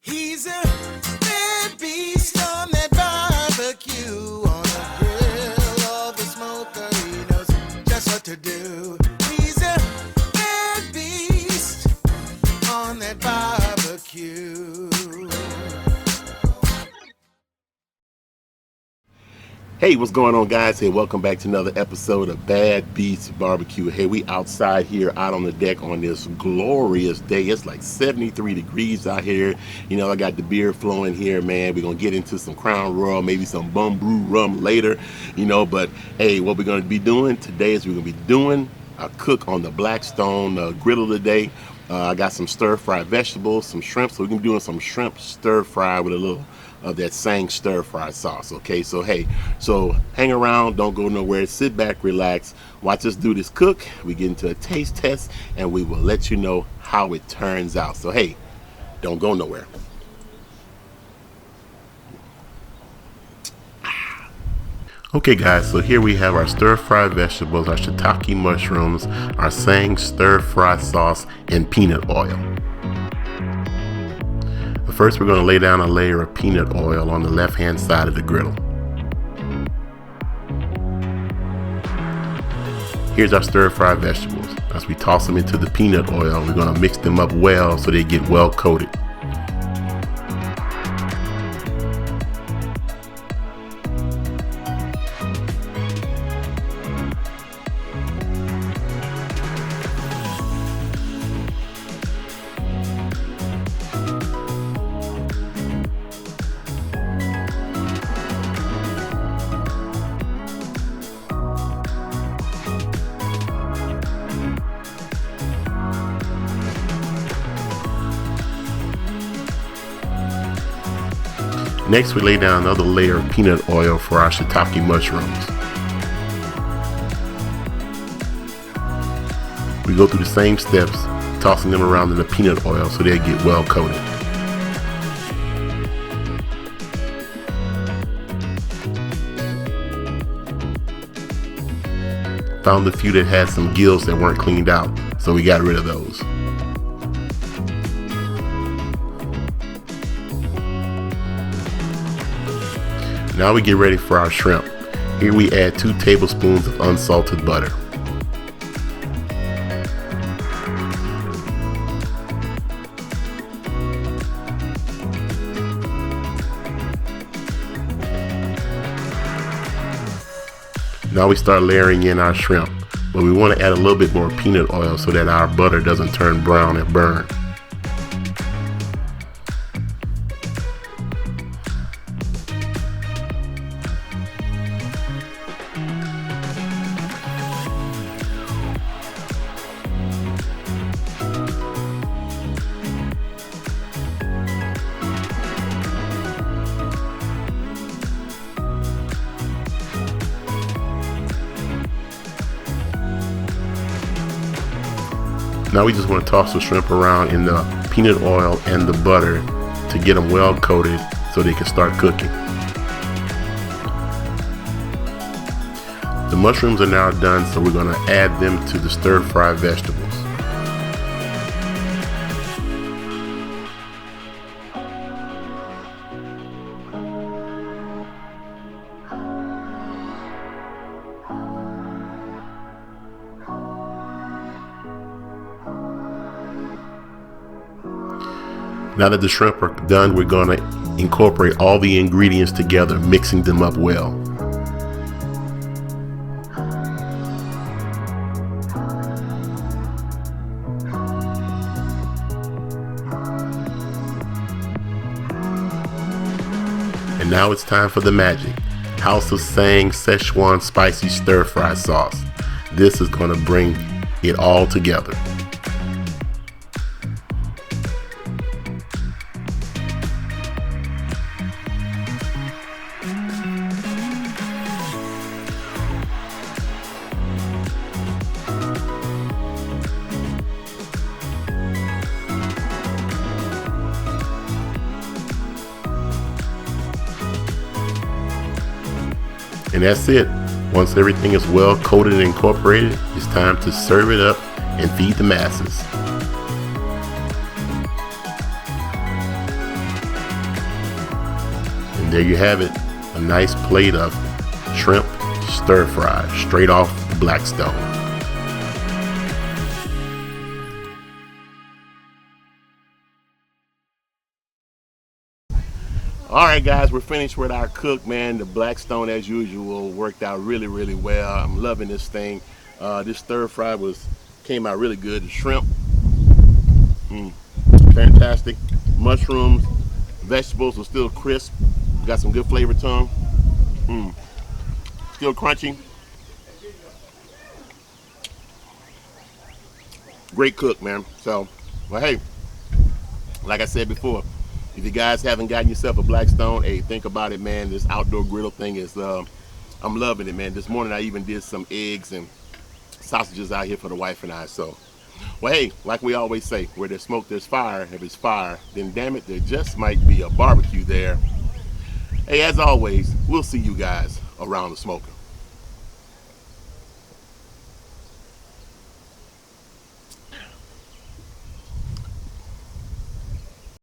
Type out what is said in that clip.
He's a bad beast on that barbecue, on the grill or the smoker. He knows just what to do. He's a bad beast on that barbecue. Hey, what's going on, guys? Hey, welcome back to another episode of Bad Beast Barbecue. Hey, we outside here out on the deck on this glorious day. It's like 73 degrees out here. You know, I got the beer flowing here, man. We're going to get into some Crown Royal, maybe some Bum Brew rum later, you know. But, hey, what we're going to be doing today is we're going to be doing a cook on the Blackstone Griddle today. I got some stir-fried vegetables, some shrimp. So we're going to be doing some shrimp stir-fry with a little of that Tsang stir-fry sauce. Okay, so hey, so hang around, don't go nowhere, sit back, relax, watch us do this cook. We get into a taste test and we will let you know how it turns out. So hey, don't go nowhere. Okay guys, so here we have our stir-fried vegetables, our shiitake mushrooms, our Tsang stir-fry sauce, and peanut oil. First, we're going to lay down a layer of peanut oil on the left-hand side of the griddle. Here's our stir-fried vegetables. As we toss them into the peanut oil, we're going to mix them up well so they get well coated. Next, we lay down another layer of peanut oil for our shiitake mushrooms. We go through the same steps, tossing them around in the peanut oil so they get well coated. Found a few that had some gills that weren't cleaned out, so we got rid of those. Now we get ready for our shrimp. Here we add 2 tablespoons of unsalted butter. Now we start layering in our shrimp, but we want to add a little bit more peanut oil so that our butter doesn't turn brown and burn. Now we just want to toss the shrimp around in the peanut oil and the butter to get them well coated so they can start cooking. The mushrooms are now done, so we're going to add them to the stir-fried vegetables. Now that the shrimp are done, we're going to incorporate all the ingredients together, mixing them up well. And now it's time for the magic. House of Tsang Szechuan spicy stir-fry sauce. This is going to bring it all together. And that's it. Once everything is well coated and incorporated, it's time to serve it up and feed the masses. there you have it, a nice plate of shrimp stir fry straight off Blackstone. All right, guys, we're finished with our cook, man. The Blackstone, as usual, worked out really, really well. I'm loving this thing. This stir fry came out really good. The shrimp, fantastic. Mushrooms, vegetables are still crisp. Got some good flavor to them. Still crunchy. Great cook, man. So, well, hey, like I said before, if you guys haven't gotten yourself a Blackstone, hey, think about it, man. This outdoor griddle thing is, I'm loving it, man. This morning I even did some eggs and sausages out here for the wife and I. So, well, hey, like we always say, where there's smoke, there's fire. If it's fire, then damn it, there just might be a barbecue there. Hey, as always, we'll see you guys around the smoker.